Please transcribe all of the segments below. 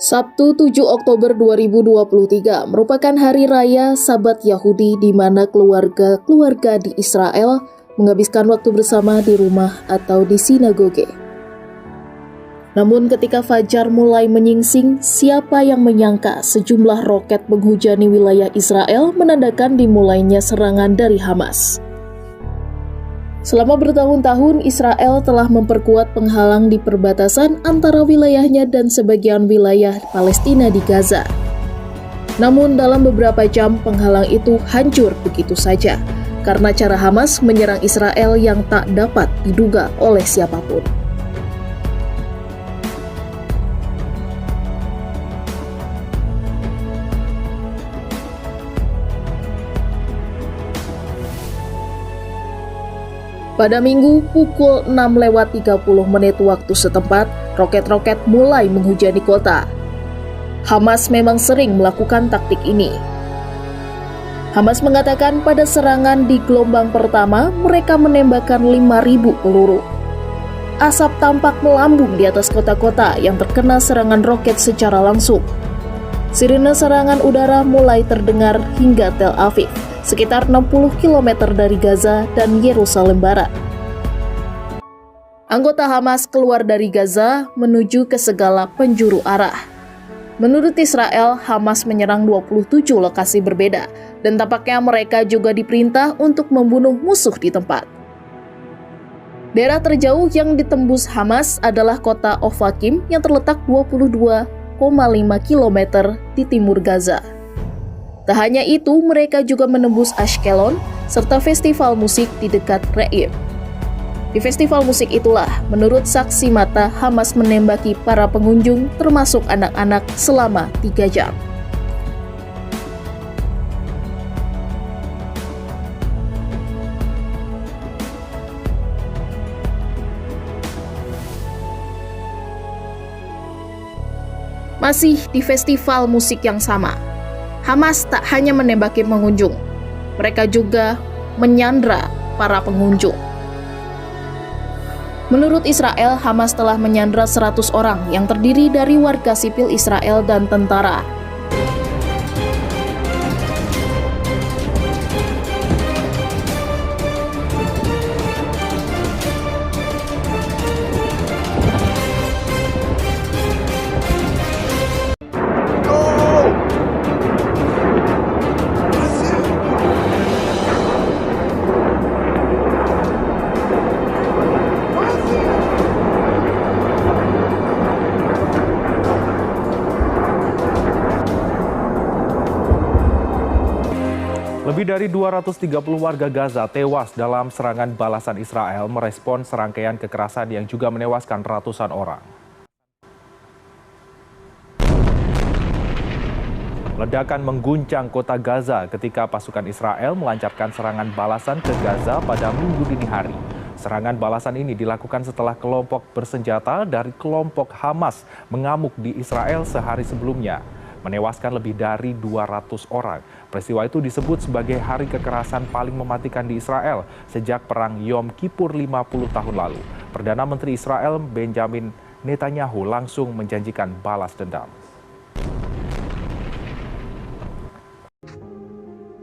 Sabtu 7 Oktober 2023 merupakan hari raya Sabat Yahudi di mana keluarga-keluarga di Israel menghabiskan waktu bersama di rumah atau di sinagoge. Namun ketika fajar mulai menyingsing, siapa yang menyangka sejumlah roket menghujani wilayah Israel menandakan dimulainya serangan dari Hamas. Selama bertahun-tahun, Israel telah memperkuat penghalang di perbatasan antara wilayahnya dan sebagian wilayah Palestina di Gaza. Namun dalam beberapa jam, penghalang itu hancur begitu saja, karena cara Hamas menyerang Israel yang tak dapat diduga oleh siapapun. Pada Minggu pukul 6:30 waktu setempat, roket-roket mulai menghujani kota. Hamas memang sering melakukan taktik ini. Hamas mengatakan pada serangan di gelombang pertama, mereka menembakkan 5.000 peluru. Asap tampak melambung di atas kota-kota yang terkena serangan roket secara langsung. Sirine serangan udara mulai terdengar hingga Tel Aviv, sekitar 60 km dari Gaza dan Yerusalem Barat. Anggota Hamas keluar dari Gaza menuju ke segala penjuru arah. Menurut Israel, Hamas menyerang 27 lokasi berbeda, dan tampaknya mereka juga diperintah untuk membunuh musuh di tempat. Daerah terjauh yang ditembus Hamas adalah kota Ofakim yang terletak 22,5 km di timur Gaza. Tak hanya itu, mereka juga menembus Ashkelon serta festival musik di dekat Re'im. Di festival musik itulah, menurut saksi mata, Hamas menembaki para pengunjung termasuk anak-anak selama 3 jam. Masih di festival musik yang sama, Hamas tak hanya menembaki pengunjung, mereka juga menyandra para pengunjung. Menurut Israel, Hamas telah menyandra 100 orang yang terdiri dari warga sipil Israel dan tentara. Lebih dari 230 warga Gaza tewas dalam serangan balasan Israel merespon serangkaian kekerasan yang juga menewaskan ratusan orang. Ledakan mengguncang kota Gaza ketika pasukan Israel melancarkan serangan balasan ke Gaza pada Minggu dini hari. Serangan balasan ini dilakukan setelah kelompok bersenjata dari kelompok Hamas mengamuk di Israel sehari sebelumnya, menewaskan lebih dari 200 orang. Peristiwa itu disebut sebagai hari kekerasan paling mematikan di Israel sejak Perang Yom Kippur 50 tahun lalu. Perdana Menteri Israel Benjamin Netanyahu langsung menjanjikan balas dendam.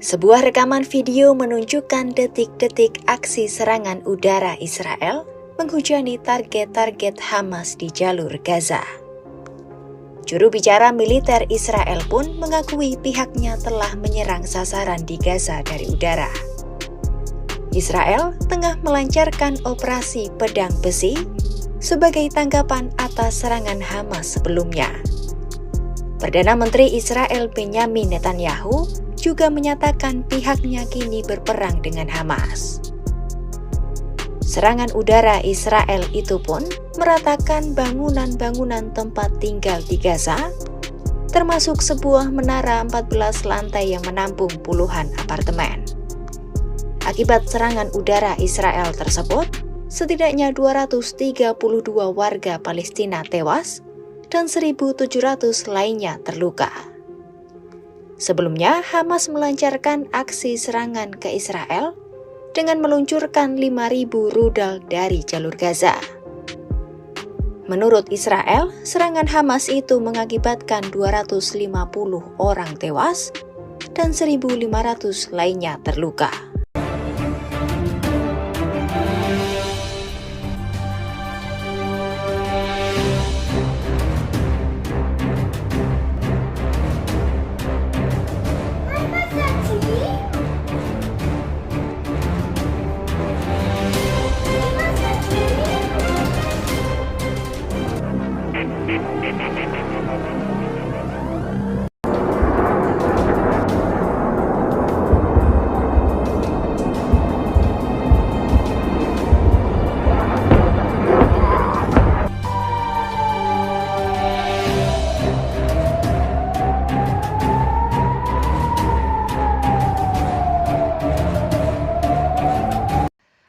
Sebuah rekaman video menunjukkan detik-detik aksi serangan udara Israel menghujani target-target Hamas di jalur Gaza. Juru bicara militer Israel pun mengakui pihaknya telah menyerang sasaran di Gaza dari udara. Israel tengah melancarkan operasi pedang besi sebagai tanggapan atas serangan Hamas sebelumnya. Perdana Menteri Israel Benjamin Netanyahu juga menyatakan pihaknya kini berperang dengan Hamas. Serangan udara Israel itu pun meratakan bangunan-bangunan tempat tinggal di Gaza, termasuk sebuah menara 14 lantai yang menampung puluhan apartemen. Akibat serangan udara Israel tersebut, setidaknya 232 warga Palestina tewas dan 1.700 lainnya terluka. Sebelumnya, Hamas melancarkan aksi serangan ke Israel dengan meluncurkan 5.000 rudal dari jalur Gaza. Menurut Israel, serangan Hamas itu mengakibatkan 250 orang tewas dan 1.500 lainnya terluka.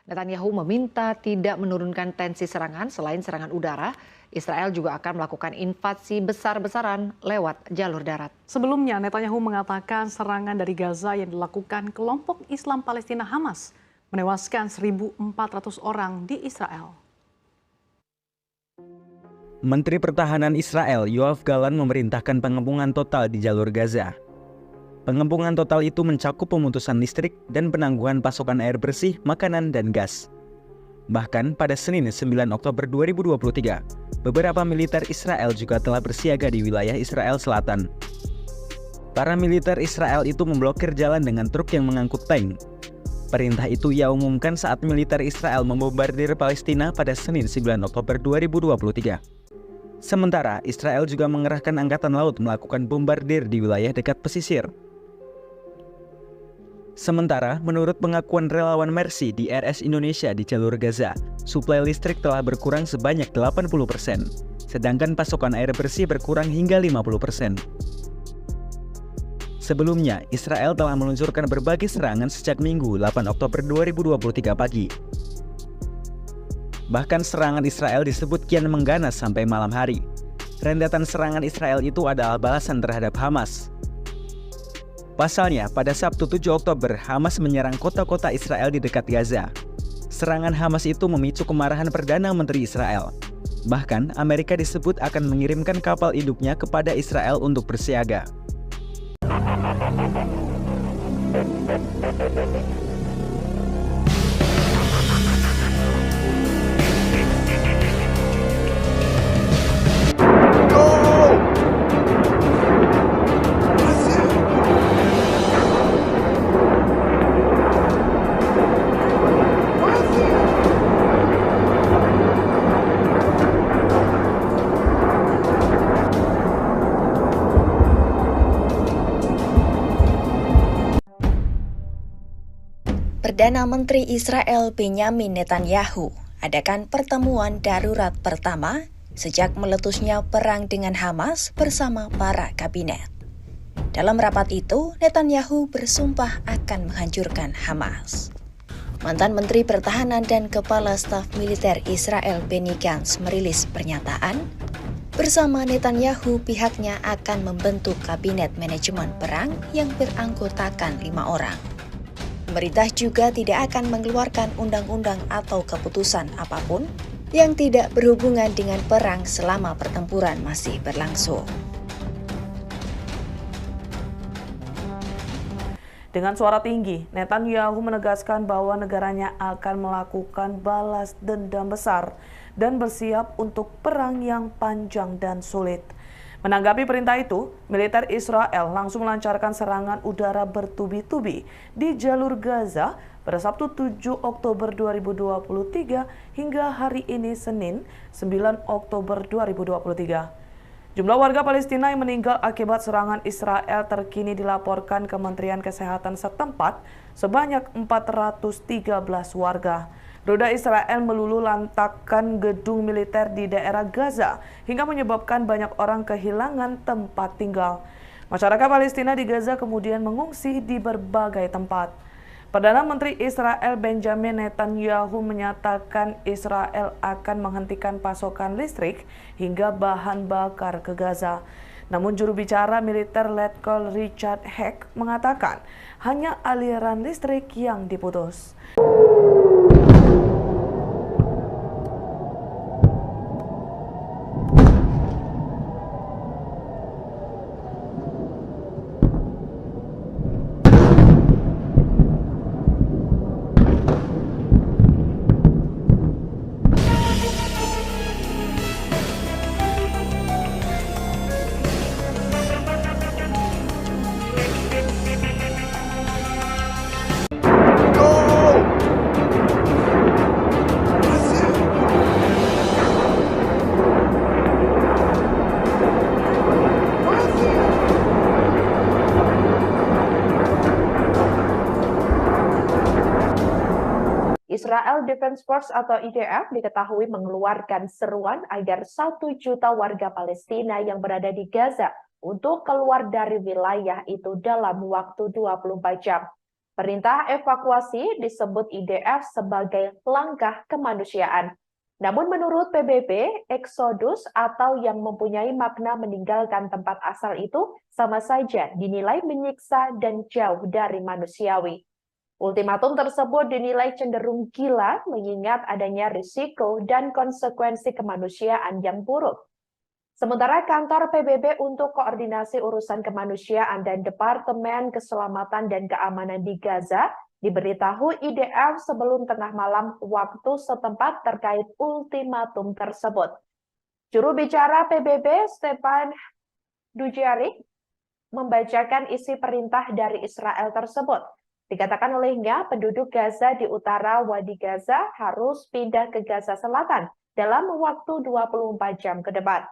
Netanyahu meminta tidak menurunkan tensi serangan. Selain serangan udara, Israel juga akan melakukan invasi besar-besaran lewat jalur darat. Sebelumnya, Netanyahu mengatakan serangan dari Gaza yang dilakukan kelompok Islam Palestina Hamas menewaskan 1.400 orang di Israel. Menteri Pertahanan Israel Yoav Gallant memerintahkan pengepungan total di jalur Gaza. Pengepungan total itu mencakup pemutusan listrik dan penangguhan pasokan air bersih, makanan, dan gas. Bahkan pada Senin 9 Oktober 2023, beberapa militer Israel juga telah bersiaga di wilayah Israel Selatan. Para militer Israel itu memblokir jalan dengan truk yang mengangkut tank. Perintah itu ia umumkan saat militer Israel membombardir Palestina pada Senin 9 Oktober 2023. Sementara Israel juga mengerahkan angkatan laut melakukan bombardir di wilayah dekat pesisir. Sementara, menurut pengakuan relawan Mercy di RS Indonesia di jalur Gaza, suplai listrik telah berkurang sebanyak 80%, sedangkan pasokan air bersih berkurang hingga 50%. Sebelumnya, Israel telah meluncurkan berbagai serangan sejak Minggu 8 Oktober 2023 pagi. Bahkan serangan Israel disebut kian mengganas sampai malam hari. Rentetan serangan Israel itu adalah balasan terhadap Hamas. Pasalnya, pada Sabtu 7 Oktober, Hamas menyerang kota-kota Israel di dekat Gaza. Serangan Hamas itu memicu kemarahan Perdana Menteri Israel. Bahkan, Amerika disebut akan mengirimkan kapal induknya kepada Israel untuk bersiaga. Perdana Menteri Israel Benjamin Netanyahu adakan pertemuan darurat pertama sejak meletusnya perang dengan Hamas bersama para kabinet. Dalam rapat itu, Netanyahu bersumpah akan menghancurkan Hamas. Mantan Menteri Pertahanan dan Kepala Staf Militer Israel Benny Gantz merilis pernyataan, bersama Netanyahu pihaknya akan membentuk kabinet manajemen perang yang beranggotakan 5 orang. Pemerintah juga tidak akan mengeluarkan undang-undang atau keputusan apapun yang tidak berhubungan dengan perang selama pertempuran masih berlangsung. Dengan suara tinggi, Netanyahu menegaskan bahwa negaranya akan melakukan balas dendam besar dan bersiap untuk perang yang panjang dan sulit. Menanggapi perintah itu, militer Israel langsung melancarkan serangan udara bertubi-tubi di jalur Gaza pada Sabtu 7 Oktober 2023 hingga hari ini Senin 9 Oktober 2023. Jumlah warga Palestina yang meninggal akibat serangan Israel terkini dilaporkan Kementerian Kesehatan setempat sebanyak 413 warga. Roda Israel melulu lantakkan gedung militer di daerah Gaza hingga menyebabkan banyak orang kehilangan tempat tinggal. Masyarakat Palestina di Gaza kemudian mengungsi di berbagai tempat. Perdana Menteri Israel Benjamin Netanyahu menyatakan Israel akan menghentikan pasokan listrik hingga bahan bakar ke Gaza. Namun juru bicara militer Letkol Richard Heck mengatakan hanya aliran listrik yang diputus. Israel Defense Force atau IDF diketahui mengeluarkan seruan agar 1 juta warga Palestina yang berada di Gaza untuk keluar dari wilayah itu dalam waktu 24 jam. Perintah evakuasi disebut IDF sebagai langkah kemanusiaan. Namun menurut PBB, eksodus atau yang mempunyai makna meninggalkan tempat asal itu sama saja dinilai menyiksa dan jauh dari manusiawi. Ultimatum tersebut dinilai cenderung gila mengingat adanya risiko dan konsekuensi kemanusiaan yang buruk. Sementara kantor PBB untuk koordinasi urusan kemanusiaan dan Departemen Keselamatan dan Keamanan di Gaza diberitahu IDF sebelum tengah malam waktu setempat terkait ultimatum tersebut. Juru bicara PBB Stefan Dujarric membacakan isi perintah dari Israel tersebut. Dikatakan olehnya, penduduk Gaza di utara Wadi Gaza harus pindah ke Gaza Selatan dalam waktu 24 jam ke depan.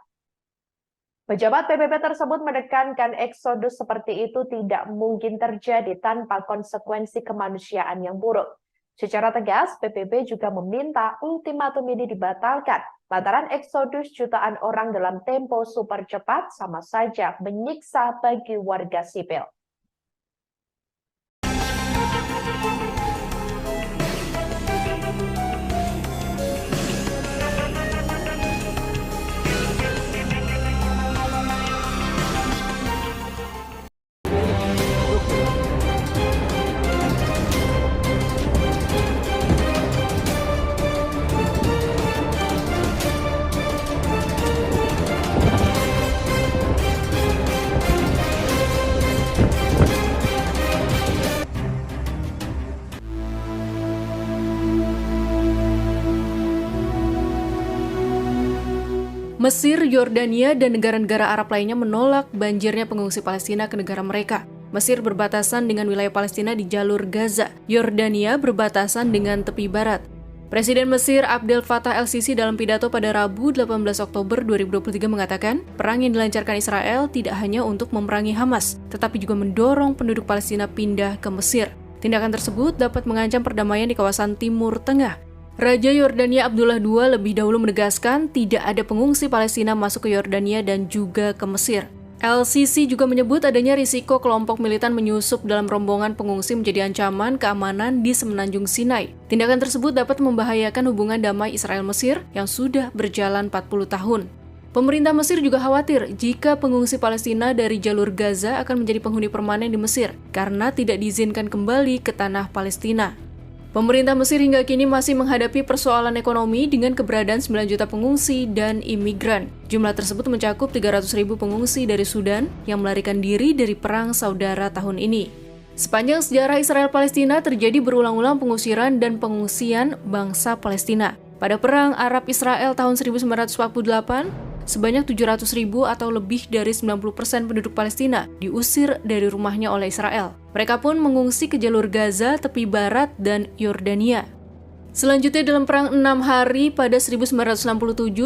Pejabat PBB tersebut menekankan eksodus seperti itu tidak mungkin terjadi tanpa konsekuensi kemanusiaan yang buruk. Secara tegas, PBB juga meminta ultimatum ini dibatalkan lantaran eksodus jutaan orang dalam tempo super cepat sama saja menyiksa bagi warga sipil. Mesir, Yordania, dan negara-negara Arab lainnya menolak banjirnya pengungsi Palestina ke negara mereka. Mesir berbatasan dengan wilayah Palestina di jalur Gaza. Yordania berbatasan dengan tepi barat. Presiden Mesir Abdel Fattah el-Sisi dalam pidato pada Rabu 18 Oktober 2023 mengatakan, perang yang dilancarkan Israel tidak hanya untuk memerangi Hamas, tetapi juga mendorong penduduk Palestina pindah ke Mesir. Tindakan tersebut dapat mengancam perdamaian di kawasan Timur Tengah. Raja Yordania Abdullah II lebih dahulu menegaskan tidak ada pengungsi Palestina masuk ke Yordania dan juga ke Mesir. El-Sisi juga menyebut adanya risiko kelompok militan menyusup dalam rombongan pengungsi menjadi ancaman keamanan di Semenanjung Sinai. Tindakan tersebut dapat membahayakan hubungan damai Israel-Mesir yang sudah berjalan 40 tahun. Pemerintah Mesir juga khawatir jika pengungsi Palestina dari jalur Gaza akan menjadi penghuni permanen di Mesir karena tidak diizinkan kembali ke tanah Palestina. Pemerintah Mesir hingga kini masih menghadapi persoalan ekonomi dengan keberadaan 9 juta pengungsi dan imigran. Jumlah tersebut mencakup 300.000 pengungsi dari Sudan yang melarikan diri dari perang saudara tahun ini. Sepanjang sejarah Israel-Palestina terjadi berulang-ulang pengusiran dan pengungsian bangsa Palestina. Pada Perang Arab-Israel tahun 1948, sebanyak 700.000 atau lebih dari 90% penduduk Palestina diusir dari rumahnya oleh Israel. Mereka pun mengungsi ke jalur Gaza, tepi barat, dan Yordania. Selanjutnya dalam Perang 6 hari pada 1967,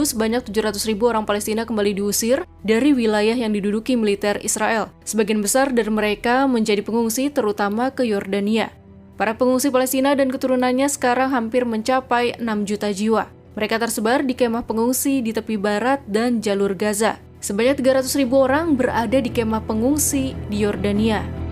sebanyak 700.000 orang Palestina kembali diusir dari wilayah yang diduduki militer Israel. Sebagian besar dari mereka menjadi pengungsi terutama ke Yordania. Para pengungsi Palestina dan keturunannya sekarang hampir mencapai 6 juta jiwa. Mereka tersebar di kemah pengungsi di tepi barat dan jalur Gaza. Sebanyak 300.000 orang berada di kemah pengungsi di Yordania.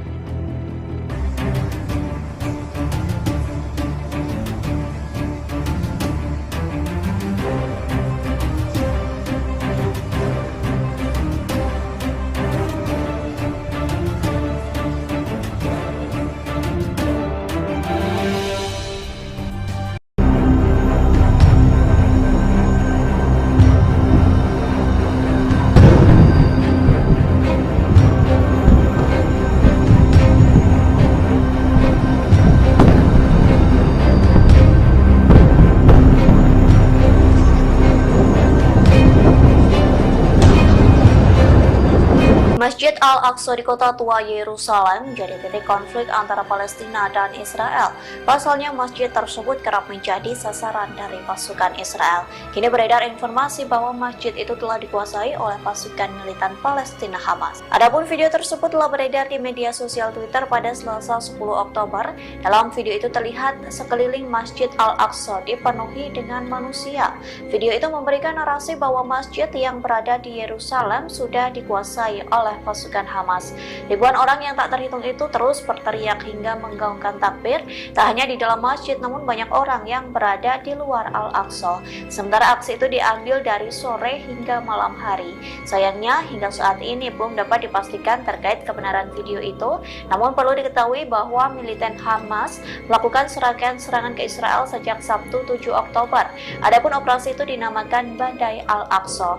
Al-Aqsa di kota tua Yerusalem menjadi titik konflik antara Palestina dan Israel. Pasalnya masjid tersebut kerap menjadi sasaran dari pasukan Israel. Kini beredar informasi bahwa masjid itu telah dikuasai oleh pasukan militan Palestina Hamas. Adapun video tersebut telah beredar di media sosial Twitter pada Selasa 10 Oktober. Dalam video itu terlihat sekeliling Masjid Al-Aqsa dipenuhi dengan manusia. Video itu memberikan narasi bahwa masjid yang berada di Yerusalem sudah dikuasai oleh pasukan Hamas. Ribuan orang yang tak terhitung itu terus berteriak hingga menggaungkan takbir, tak hanya di dalam masjid namun banyak orang yang berada di luar Al-Aqsa. Sementara aksi itu diambil dari sore hingga malam hari. Sayangnya hingga saat ini belum dapat dipastikan terkait kebenaran video itu, namun perlu diketahui bahwa militen Hamas melakukan serangan ke Israel sejak Sabtu 7 Oktober. Adapun operasi itu dinamakan Badai Al-Aqsa.